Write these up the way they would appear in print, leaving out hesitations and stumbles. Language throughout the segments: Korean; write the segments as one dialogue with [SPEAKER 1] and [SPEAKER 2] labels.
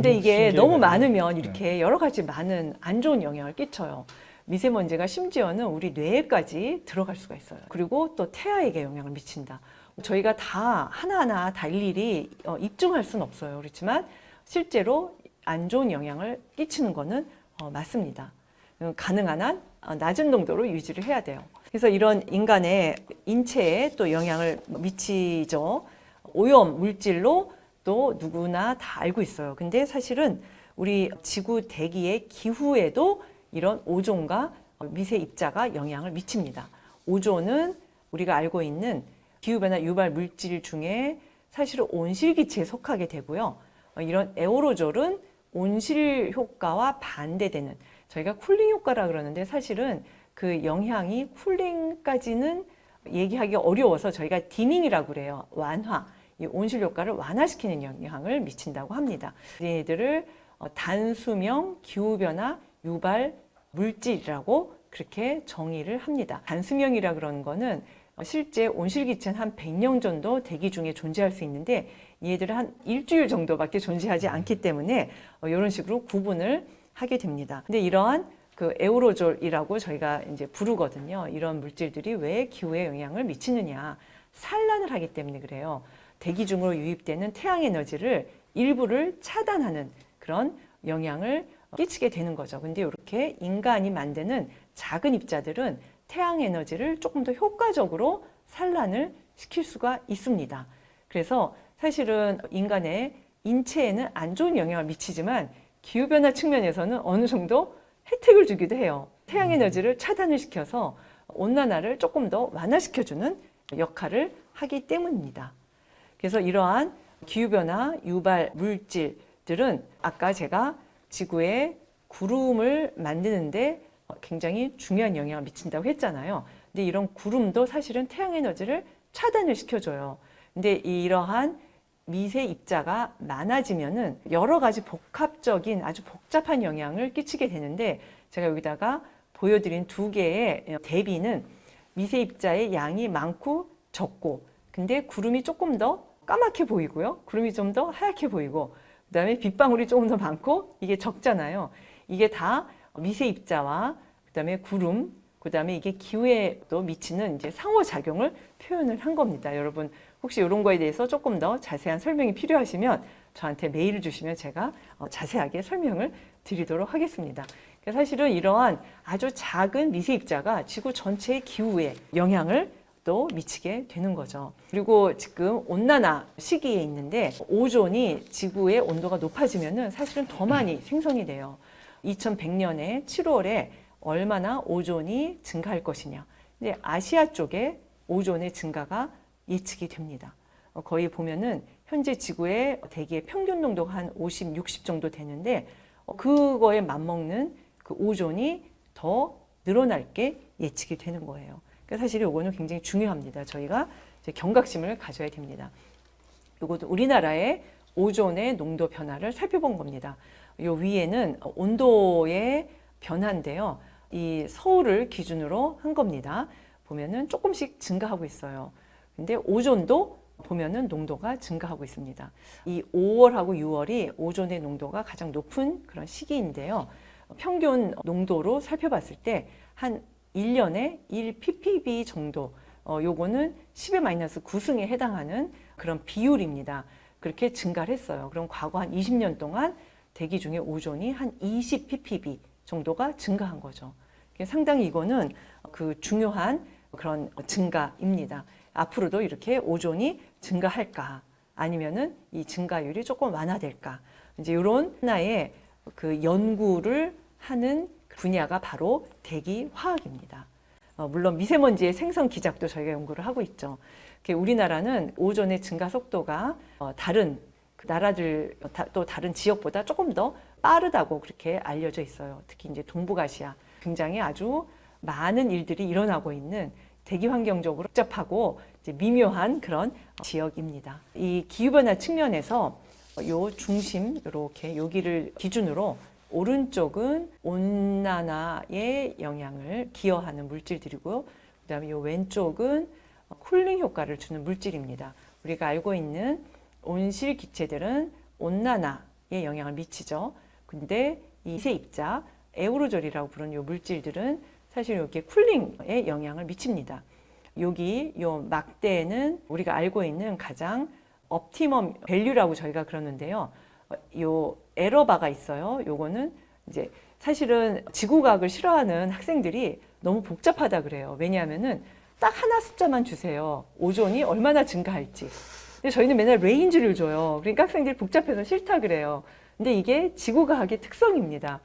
[SPEAKER 1] 근데 이게 너무
[SPEAKER 2] 신기하네요.
[SPEAKER 1] 많으면 이렇게 여러 가지 많은 안 좋은 영향을 끼쳐요. 미세먼지가 심지어는 우리 뇌에까지 들어갈 수가 있어요. 그리고 또 태아에게 영향을 미친다. 저희가 다 하나하나 다 일일이 입증할 수는 없어요. 그렇지만 실제로 안 좋은 영향을 끼치는 거는 맞습니다. 가능한 한 낮은 농도로 유지를 해야 돼요. 그래서 이런 인간의 인체에 또 영향을 미치죠. 오염 물질로 또 누구나 다 알고 있어요. 근데 사실은 우리 지구 대기의 기후에도 이런 오존과 미세 입자가 영향을 미칩니다. 오존은 우리가 알고 있는 기후변화 유발 물질 중에 사실은 온실기체에 속하게 되고요. 이런 에어로졸은 온실 효과와 반대되는, 저희가 쿨링 효과라 그러는데 사실은 그 영향이 쿨링까지는 얘기하기 어려워서 저희가 디밍이라고 그래요. 완화, 이 온실 효과를 완화시키는 영향을 미친다고 합니다. 얘네들을 단수명 기후변화 유발 물질이라고 그렇게 정의를 합니다. 단수명이라 그러는 거는 실제 온실기체는 한 100년 정도 대기 중에 존재할 수 있는데 얘들은 한 일주일 정도밖에 존재하지 않기 때문에 이런 식으로 구분을 하게 됩니다. 근데 이러한 그 에어로졸이라고 저희가 이제 부르거든요. 이런 물질들이 왜 기후에 영향을 미치느냐? 산란을 하기 때문에 그래요. 대기 중으로 유입되는 태양 에너지를 일부를 차단하는 그런 영향을 끼치게 되는 거죠. 근데 이렇게 인간이 만드는 작은 입자들은 태양 에너지를 조금 더 효과적으로 산란을 시킬 수가 있습니다. 그래서 사실은 인간의 인체에는 안 좋은 영향을 미치지만 기후변화 측면에서는 어느 정도 혜택을 주기도 해요. 태양 에너지를 차단을 시켜서 온난화를 조금 더 완화시켜주는 역할을 하기 때문입니다. 그래서 이러한 기후변화 유발 물질들은 아까 제가 지구에 구름을 만드는데 굉장히 중요한 영향을 미친다고 했잖아요. 근데 이런 구름도 사실은 태양 에너지를 차단을 시켜줘요. 근데 이러한 미세 입자가 많아지면은 여러 가지 복합적인 아주 복잡한 영향을 끼치게 되는데 제가 여기다가 보여드린 두 개의 대비는 미세 입자의 양이 많고 적고, 근데 구름이 조금 더 까맣게 보이고요. 구름이 좀 더 하얗게 보이고, 그 다음에 빗방울이 조금 더 많고 이게 적잖아요. 이게 다 미세 입자와 그 다음에 구름, 그 다음에 이게 기후에 또 미치는 이제 상호작용을 표현을 한 겁니다. 여러분 혹시 이런 거에 대해서 조금 더 자세한 설명이 필요하시면 저한테 메일을 주시면 제가 자세하게 설명을 드리도록 하겠습니다. 사실은 이러한 아주 작은 미세 입자가 지구 전체의 기후에 영향을 또 미치게 되는 거죠. 그리고 지금 온난화 시기에 있는데 오존이 지구의 온도가 높아지면은 사실은 더 많이 생성이 돼요. 2100년에 7월에 얼마나 오존이 증가할 것이냐. 근데 아시아 쪽에 오존의 증가가 예측이 됩니다. 거의 보면은 현재 지구의 대기의 평균 농도가 한 50, 60 정도 되는데 그거에 맞먹는 그 오존이 더 늘어날 게 예측이 되는 거예요. 그러니까 사실 이거는 굉장히 중요합니다. 저희가 이제 경각심을 가져야 됩니다. 이것도 우리나라의 오존의 농도 변화를 살펴본 겁니다. 이 위에는 온도의 변화인데요. 이 서울을 기준으로 한 겁니다. 보면은 조금씩 증가하고 있어요. 근데 오존도 보면은 농도가 증가하고 있습니다. 이 5월하고 6월이 오존의 농도가 가장 높은 그런 시기인데요. 평균 농도로 살펴봤을 때 한 1년에 1ppb 정도, 요거는 10의 마이너스 9승에 해당하는 그런 비율입니다. 그렇게 증가를 했어요. 그럼 과거 한 20년 동안 대기 중에 오존이 한 20ppb 정도가 증가한 거죠. 상당히 이거는 그 중요한 그런 증가입니다. 앞으로도 이렇게 오존이 증가할까? 아니면은 이 증가율이 조금 완화될까? 이제 이런 하나의 그 연구를 하는 분야가 바로 대기 화학입니다. 물론 미세먼지의 생성 기작도 저희가 연구를 하고 있죠. 우리나라는 오존의 증가 속도가 다른 나라들 또 다른 지역보다 조금 더 빠르다고 그렇게 알려져 있어요. 특히 이제 동북아시아 굉장히 아주 많은 일들이 일어나고 있는 대기 환경적으로 복잡하고 이제 미묘한 그런 지역입니다. 이 기후변화 측면에서 요 중심 이렇게 여기를 기준으로 오른쪽은 온난화에 영향을 기여하는 물질들이고요. 그다음에 이 왼쪽은 쿨링 효과를 주는 물질입니다. 우리가 알고 있는 온실 기체들은 온난화 영향을 미치죠. 근데 이 세입자, 에우로졸이라고 부르는 이 물질들은 사실 이렇게 쿨링에 영향을 미칩니다. 여기 요 막대는 우리가 알고 있는 가장 옵티멈 밸류라고 저희가 그러는데요. 요 에러바가 있어요. 요거는 이제 사실은 지구과학을 싫어하는 학생들이 너무 복잡하다 그래요. 왜냐하면은 딱 하나 숫자만 주세요. 오존이 얼마나 증가할지. 근데 저희는 맨날 레인지를 줘요. 그러니까 학생들이 복잡해서 싫다 그래요. 근데 이게 지구과학의 특성입니다.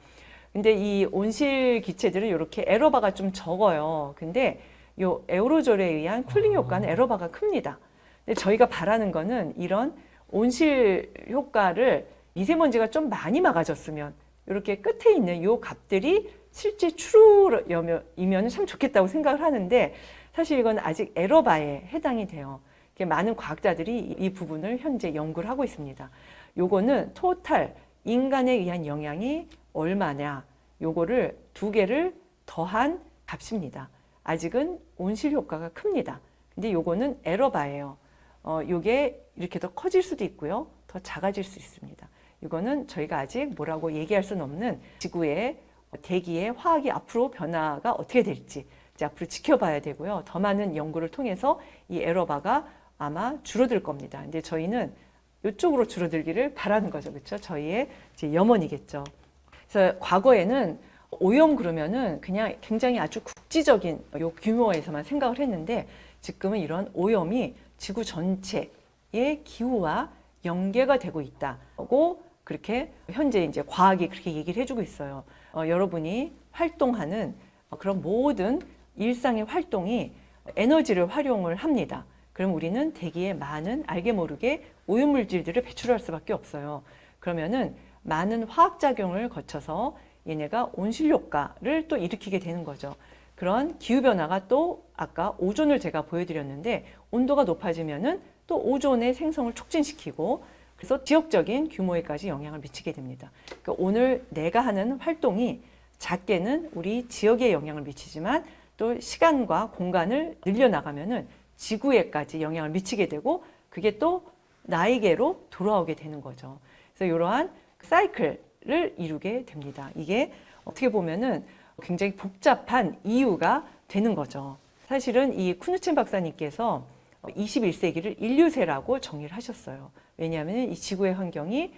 [SPEAKER 1] 근데 이 온실 기체들은 이렇게 에러바가 좀 적어요. 근데 요 에어로졸에 의한 쿨링 효과는 에러바가 큽니다. 근데 저희가 바라는 거는 이런 온실 효과를 미세먼지가 좀 많이 막아졌으면 이렇게 끝에 있는 요 값들이 실제 추루이면 참 좋겠다고 생각을 하는데 사실 이건 아직 에러바에 해당이 돼요. 많은 과학자들이 이 부분을 현재 연구를 하고 있습니다. 요거는 토탈 인간에 의한 영향이 얼마냐 요거를 두 개를 더한 값입니다. 아직은 온실 효과가 큽니다. 근데 요거는 에러바예요. 요게 이렇게 더 커질 수도 있고요. 더 작아질 수 있습니다. 이거는 저희가 아직 뭐라고 얘기할 수는 없는 지구의 대기의 화학이 앞으로 변화가 어떻게 될지 이제 앞으로 지켜봐야 되고요. 더 많은 연구를 통해서 이 에러바가 아마 줄어들 겁니다. 근데 저희는 이쪽으로 줄어들기를 바라는 거죠. 그렇죠? 저희의 이제 염원이겠죠. 그래서 과거에는 오염 그러면은 그냥 굉장히 아주 국지적인 요 규모에서만 생각을 했는데 지금은 이런 오염이 지구 전체의 기후와 연계가 되고 있다고 그렇게 현재 이제 과학이 그렇게 얘기를 해주고 있어요. 여러분이 활동하는 그런 모든 일상의 활동이 에너지를 활용을 합니다. 그럼 우리는 대기에 많은 알게 모르게 오염물질들을 배출할 수밖에 없어요. 그러면은 많은 화학작용을 거쳐서 얘네가 온실효과를 또 일으키게 되는 거죠. 그런 기후변화가 또 아까 오존을 제가 보여드렸는데 온도가 높아지면은 또 오존의 생성을 촉진시키고 그래서 지역적인 규모에까지 영향을 미치게 됩니다. 그러니까 오늘 내가 하는 활동이 작게는 우리 지역에 영향을 미치지만 또 시간과 공간을 늘려나가면은 지구에까지 영향을 미치게 되고 그게 또 나에게로 돌아오게 되는 거죠. 그래서 이러한 사이클을 이루게 됩니다. 이게 어떻게 보면은 굉장히 복잡한 이유가 되는 거죠. 사실은 이 쿠누첸 박사님께서 21세기를 인류세라고 정의를 하셨어요. 왜냐하면 이 지구의 환경이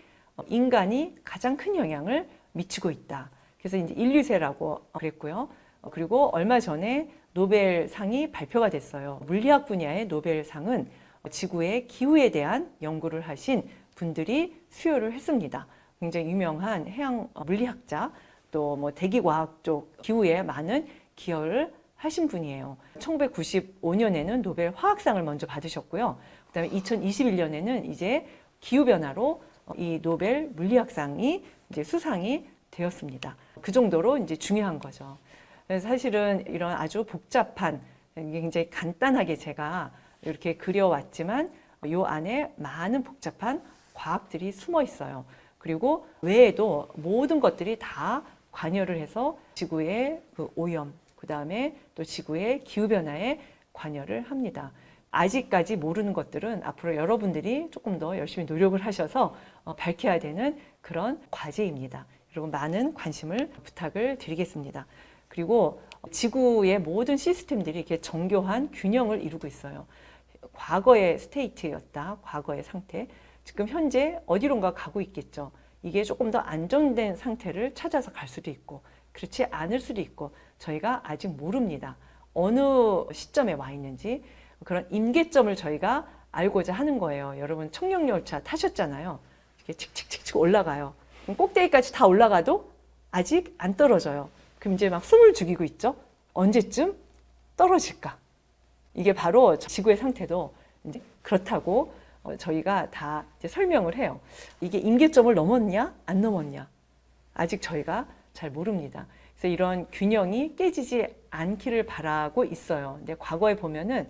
[SPEAKER 1] 인간이 가장 큰 영향을 미치고 있다. 그래서 이제 인류세라고 그랬고요. 그리고 얼마 전에 노벨상이 발표가 됐어요. 물리학 분야의 노벨상은 지구의 기후에 대한 연구를 하신 분들이 수여를 했습니다. 굉장히 유명한 해양 물리학자 또 뭐 대기과학 쪽 기후에 많은 기여를 하신 분이에요. 1995년에는 노벨 화학상을 먼저 받으셨고요. 그다음에 2021년에는 이제 기후변화로 이 노벨 물리학상이 이제 수상이 되었습니다. 그 정도로 이제 중요한 거죠. 그래서 사실은 이런 아주 복잡한 굉장히 간단하게 제가 이렇게 그려왔지만 이 안에 많은 복잡한 과학들이 숨어 있어요. 그리고 외에도 모든 것들이 다 관여를 해서 지구의 그 오염, 그 다음에 또 지구의 기후변화에 관여를 합니다. 아직까지 모르는 것들은 앞으로 여러분들이 조금 더 열심히 노력을 하셔서 밝혀야 되는 그런 과제입니다. 여러분 많은 관심을 부탁을 드리겠습니다. 그리고 지구의 모든 시스템들이 이렇게 정교한 균형을 이루고 있어요. 과거의 스테이트였다, 과거의 상태. 지금 현재 어디론가 가고 있겠죠. 이게 조금 더 안정된 상태를 찾아서 갈 수도 있고 그렇지 않을 수도 있고 저희가 아직 모릅니다. 어느 시점에 와 있는지 그런 임계점을 저희가 알고자 하는 거예요. 여러분 청룡열차 타셨잖아요. 이렇게 칙칙칙칙 올라가요. 그럼 꼭대기까지 다 올라가도 아직 안 떨어져요. 그럼 이제 막 숨을 죽이고 있죠. 언제쯤 떨어질까? 이게 바로 지구의 상태도 이제 그렇다고 저희가 다 이제 설명을 해요. 이게 임계점을 넘었냐, 안 넘었냐? 아직 저희가 잘 모릅니다. 그래서 이런 균형이 깨지지 않기를 바라고 있어요. 근데 과거에 보면은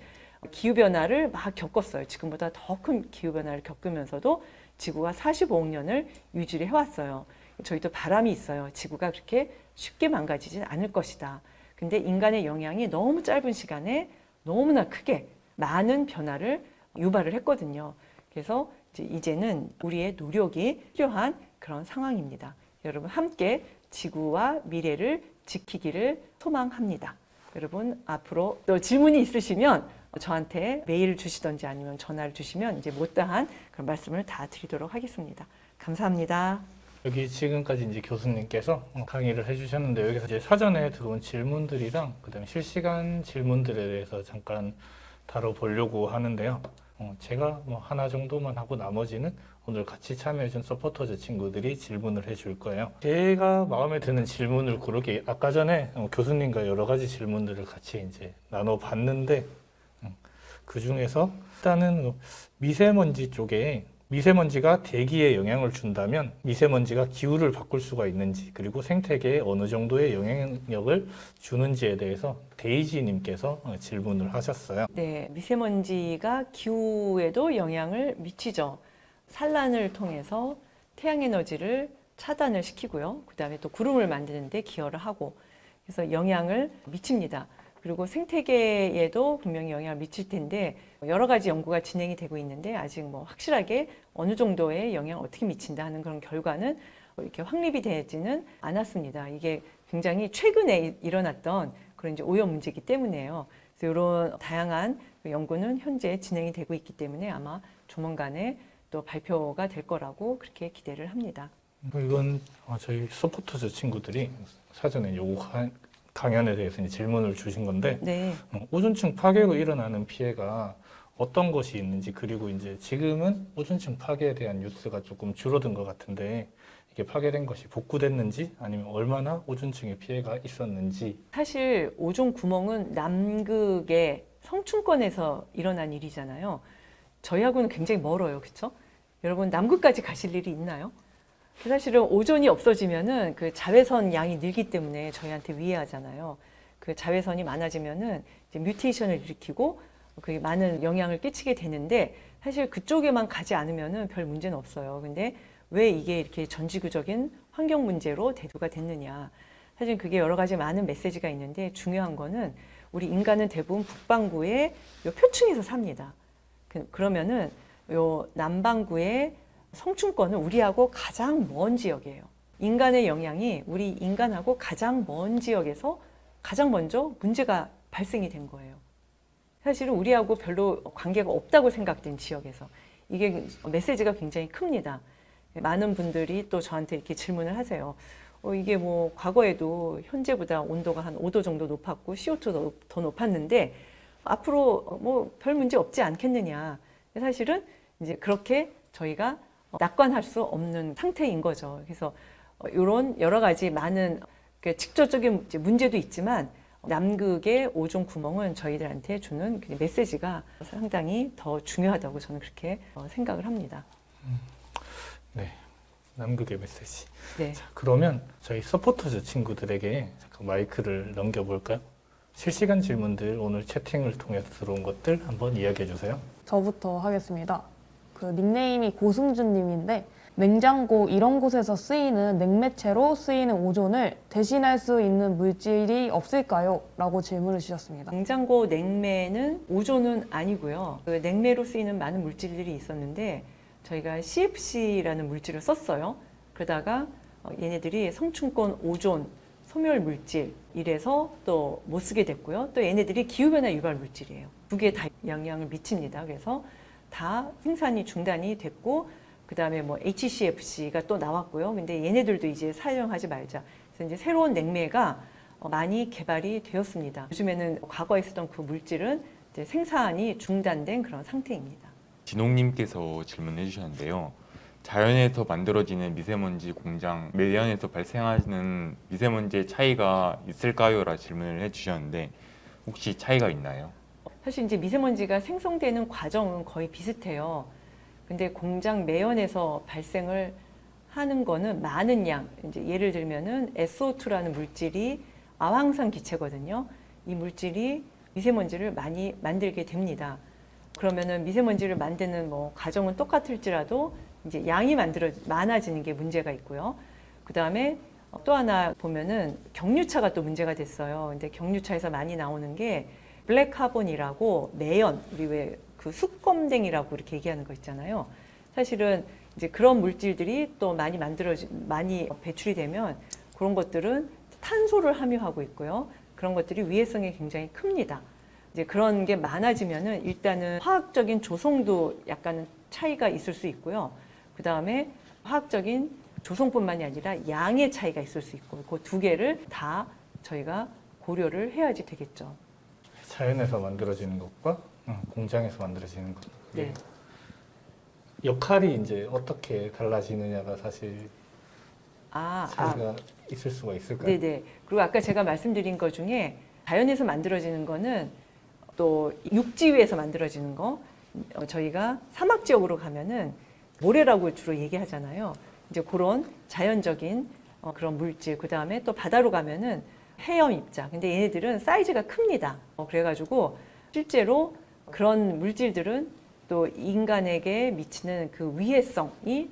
[SPEAKER 1] 기후변화를 막 겪었어요. 지금보다 더 큰 기후변화를 겪으면서도 지구가 45억 년을 유지를 해왔어요. 저희도 바람이 있어요. 지구가 그렇게 쉽게 망가지진 않을 것이다. 근데 인간의 영향이 너무 짧은 시간에 너무나 크게 많은 변화를 유발을 했거든요. 그래서 이제는 우리의 노력이 필요한 그런 상황입니다. 여러분 함께 지구와 미래를 지키기를 소망합니다. 여러분 앞으로 또 질문이 있으시면 저한테 메일을 주시던지 아니면 전화를 주시면 이제 못다한 그런 말씀을 다 드리도록 하겠습니다. 감사합니다.
[SPEAKER 2] 여기 지금까지 이제 교수님께서 강의를 해주셨는데 여기서 이제 사전에 들어온 질문들이랑 그다음에 실시간 질문들에 대해서 잠깐 다뤄보려고 하는데요. 제가 뭐 하나 정도만 하고 나머지는 오늘 같이 참여해준 서포터즈 친구들이 질문을 해줄 거예요. 제가 마음에 드는 질문을 고르게 아까 전에 교수님과 여러 가지 질문들을 같이 이제 나눠봤는데 그 중에서 일단은 미세먼지 쪽에 미세먼지가 대기에 영향을 준다면 미세먼지가 기후를 바꿀 수가 있는지 그리고 생태계에 어느 정도의 영향력을 주는지에 대해서 데이지님께서 질문을 하셨어요.
[SPEAKER 1] 네, 미세먼지가 기후에도 영향을 미치죠. 산란을 통해서 태양에너지를 차단을 시키고요. 그 다음에 또 구름을 만드는 데 기여를 하고 그래서 영향을 미칩니다. 그리고 생태계에도 분명히 영향을 미칠 텐데 여러 가지 연구가 진행이 되고 있는데 아직 뭐 확실하게 어느 정도의 영향을 어떻게 미친다 하는 그런 결과는 이렇게 확립이 되지는 않았습니다. 이게 굉장히 최근에 일어났던 그런 이제 오염 문제이기 때문에요. 그래서 이런 다양한 연구는 현재 진행이 되고 있기 때문에 아마 조만간에 또 발표가 될 거라고 그렇게 기대를 합니다.
[SPEAKER 2] 이건 저희 서포터즈 친구들이 사전에 요거 강연에 대해서 이제 질문을 주신 건데
[SPEAKER 1] 네.
[SPEAKER 2] 오존층 파괴로 일어나는 피해가 어떤 것이 있는지 그리고 이제 지금은 오존층 파괴에 대한 뉴스가 조금 줄어든 것 같은데 이게 파괴된 것이 복구됐는지 아니면 얼마나 오존층의 피해가 있었는지.
[SPEAKER 1] 사실 오존 구멍은 남극의 성층권에서 일어난 일이잖아요. 저희하고는 굉장히 멀어요, 그렇죠? 여러분 남극까지 가실 일이 있나요? 사실은 오존이 없어지면은 그 자외선 양이 늘기 때문에 저희한테 위해하잖아요. 그 자외선이 많아지면은 이제 뮤테이션을 일으키고 그게 많은 영향을 끼치게 되는데 사실 그쪽에만 가지 않으면은 별 문제는 없어요. 근데 왜 이게 이렇게 전지구적인 환경 문제로 대두가 됐느냐? 사실 그게 여러 가지 많은 메시지가 있는데 중요한 거는 우리 인간은 대부분 북반구의 요 표층에서 삽니다. 그러면은 요 남반구의 성층권은 우리하고 가장 먼 지역이에요. 인간의 영향이 우리 인간하고 가장 먼 지역에서 가장 먼저 문제가 발생이 된 거예요. 사실은 우리하고 별로 관계가 없다고 생각된 지역에서 이게 메시지가 굉장히 큽니다. 많은 분들이 또 저한테 이렇게 질문을 하세요. 이게 뭐 과거에도 현재보다 온도가 한 5도 정도 높았고 CO2도 더 높았는데 앞으로 뭐 별 문제 없지 않겠느냐. 사실은 이제 그렇게 저희가 낙관할 수 없는 상태인 거죠. 그래서 이런 여러 가지 많은 직접적인 문제도 있지만 남극의 오존 구멍은 저희들한테 주는 메시지가 상당히 더 중요하다고 저는 그렇게 생각을 합니다.
[SPEAKER 2] 네, 남극의 메시지.
[SPEAKER 1] 네.
[SPEAKER 2] 자, 그러면 저희 서포터즈 친구들에게 잠깐 마이크를 넘겨볼까요? 실시간 질문들 오늘 채팅을 통해서 들어온 것들 한번 이야기해 주세요.
[SPEAKER 3] 저부터 하겠습니다. 그 닉네임이 고승준님인데 냉장고 이런 곳에서 쓰이는 냉매체로 쓰이는 오존을 대신할 수 있는 물질이 없을까요? 라고 질문을 주셨습니다.
[SPEAKER 1] 냉장고 냉매는 오존은 아니고요. 그 냉매로 쓰이는 많은 물질들이 있었는데 저희가 CFC라는 물질을 썼어요. 그러다가 얘네들이 성층권 오존 소멸 물질 이래서 또 못 쓰게 됐고요. 또 얘네들이 기후변화 유발 물질이에요. 두 개 다 영향을 미칩니다. 그래서 다 생산이 중단이 됐고 그 다음에 뭐 HCFC가 또 나왔고요. 근데 얘네들도 이제 사용하지 말자. 그래서 이제 새로운 냉매가 많이 개발이 되었습니다. 요즘에는 과거에 쓰던 그 물질은 이제 생산이 중단된 그런 상태입니다.
[SPEAKER 4] 진홍님께서 질문해 주셨는데요. 자연에서 만들어지는 미세먼지 공장, 매연에서 발생하는 미세먼지의 차이가 있을까요? 라고 질문을 해주셨는데 혹시 차이가 있나요?
[SPEAKER 1] 사실 이제 미세먼지가 생성되는 과정은 거의 비슷해요. 근데 공장 매연에서 발생을 하는 거는 많은 양, 이제 예를 들면은 SO2라는 물질이 아황산 기체거든요. 이 물질이 미세먼지를 많이 만들게 됩니다. 그러면은 미세먼지를 만드는 뭐 과정은 똑같을지라도 이제 양이 많아지는 게 문제가 있고요. 그 다음에 또 하나 보면은 경유차가 또 문제가 됐어요. 근데 경유차에서 많이 나오는 게 블랙 카본이라고 매연, 우리 왜 그 수검댕이라고 이렇게 얘기하는 거 있잖아요. 사실은 이제 그런 물질들이 또 많이 배출이 되면 그런 것들은 탄소를 함유하고 있고요. 그런 것들이 위해성이 굉장히 큽니다. 이제 그런 게 많아지면은 일단은 화학적인 조성도 약간 차이가 있을 수 있고요. 그 다음에 화학적인 조성뿐만이 아니라 양의 차이가 있을 수 있고 그 두 개를 다 저희가 고려를 해야지 되겠죠.
[SPEAKER 2] 자연에서 만들어지는 것과 공장에서 만들어지는 것.
[SPEAKER 1] 네.
[SPEAKER 2] 역할이 이제 어떻게 달라지느냐가 사실
[SPEAKER 1] 아,
[SPEAKER 2] 차이가 있을 수가 있을까요?
[SPEAKER 1] 네네. 그리고 아까 제가 말씀드린 것 중에 자연에서 만들어지는 거는 또 육지 위에서 만들어지는 거, 저희가 사막 지역으로 가면은 모래라고 주로 얘기하잖아요. 이제 그런 자연적인 그런 물질, 그 다음에 또 바다로 가면은 해엄 입자. 근데 얘네들은 사이즈가 큽니다. 그래가지고 실제로 그런 물질들은 또 인간에게 미치는 그 위해성이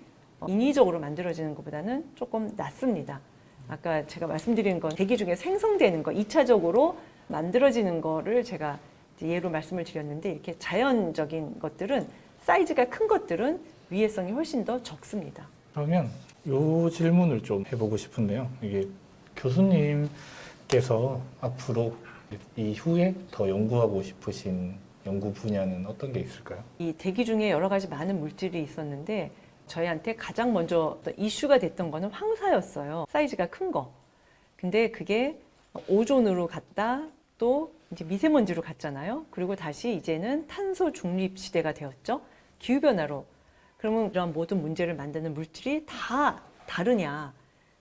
[SPEAKER 1] 인위적으로 만들어지는 것보다는 조금 낮습니다. 아까 제가 말씀드린 건 대기 중에 생성되는 거, 2차적으로 만들어지는 거를 제가 이제 예로 말씀을 드렸는데 이렇게 자연적인 것들은 사이즈가 큰 것들은 위해성이 훨씬 더 적습니다.
[SPEAKER 2] 그러면 이 질문을 좀 해보고 싶은데요. 이게 교수님께서 앞으로 이후에 더 연구하고 싶으신 연구 분야는 어떤 게 있을까요?
[SPEAKER 1] 이 대기 중에 여러 가지 많은 물질이 있었는데 저희한테 가장 먼저 이슈가 됐던 거는 황사였어요. 사이즈가 큰 거. 근데 그게 오존으로 갔다 또 이제 미세먼지로 갔잖아요. 그리고 다시 이제는 탄소 중립 시대가 되었죠. 기후변화로. 그러면 이런 모든 문제를 만드는 물질이 다 다르냐.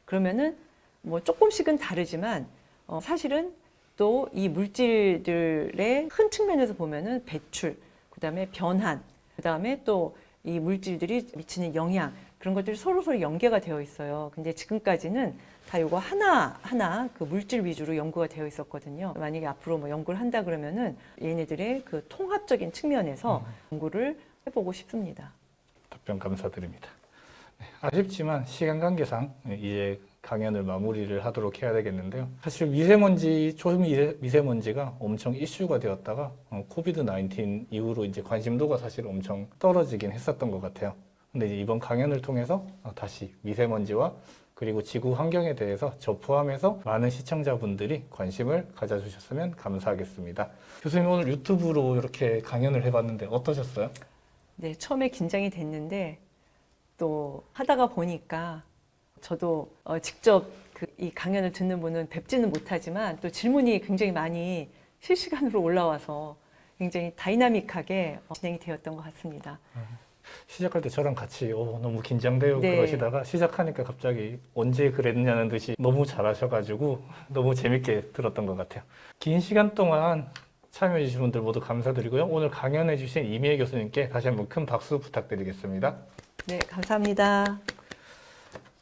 [SPEAKER 1] 그러면은 뭐 조금씩은 다르지만 사실은 또 이 물질들의 큰 측면에서 보면은 배출, 그다음에 변환, 그다음에 또 이 물질들이 미치는 영향 그런 것들이 서로 연계가 되어 있어요. 근데 지금까지는 다 이거 하나 그 물질 위주로 연구가 되어 있었거든요. 만약에 앞으로 뭐 연구를 한다 그러면은 얘네들의 그 통합적인 측면에서 연구를 해보고 싶습니다.
[SPEAKER 2] 답변 감사드립니다. 네, 아쉽지만 시간 관계상 이제 강연을 마무리를 하도록 해야 되겠는데요. 사실 미세먼지, 초미세먼지가 엄청 이슈가 되었다가 코비드 19 이후로 이제 관심도가 사실 엄청 떨어지긴 했었던 것 같아요. 근데 이제 이번 강연을 통해서 다시 미세먼지와 그리고 지구 환경에 대해서 저 포함해서 많은 시청자분들이 관심을 가져주셨으면 감사하겠습니다. 교수님 오늘 유튜브로 이렇게 강연을 해봤는데 어떠셨어요?
[SPEAKER 1] 네, 처음에 긴장이 됐는데 또 하다가 보니까 저도 직접 이 강연을 듣는 분은 뵙지는 못하지만 또 질문이 굉장히 많이 실시간으로 올라와서 굉장히 다이나믹하게 진행이 되었던 것 같습니다.
[SPEAKER 2] 시작할 때 저랑 같이 너무 긴장되고
[SPEAKER 1] 네.
[SPEAKER 2] 그러시다가 시작하니까 갑자기 언제 그랬냐는 듯이 너무 잘하셔가지고 너무 재밌게 들었던 것 같아요. 긴 시간 동안 참여해 주신 분들 모두 감사드리고요. 오늘 강연해 주신 이미애 교수님께 다시 한번 큰 박수 부탁드리겠습니다.
[SPEAKER 1] 네, 감사합니다.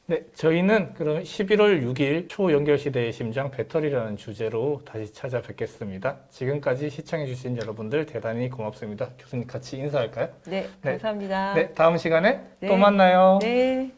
[SPEAKER 2] 네, 저희는 그럼 11월 6일 초연결 시대의 심장 배터리라는 주제로 다시 찾아뵙겠습니다. 지금까지 시청해 주신 여러분들 대단히 고맙습니다. 교수님 같이 인사할까요?
[SPEAKER 1] 네, 감사합니다.
[SPEAKER 2] 네, 다음 시간에
[SPEAKER 1] 네.
[SPEAKER 2] 또 만나요.
[SPEAKER 1] 네.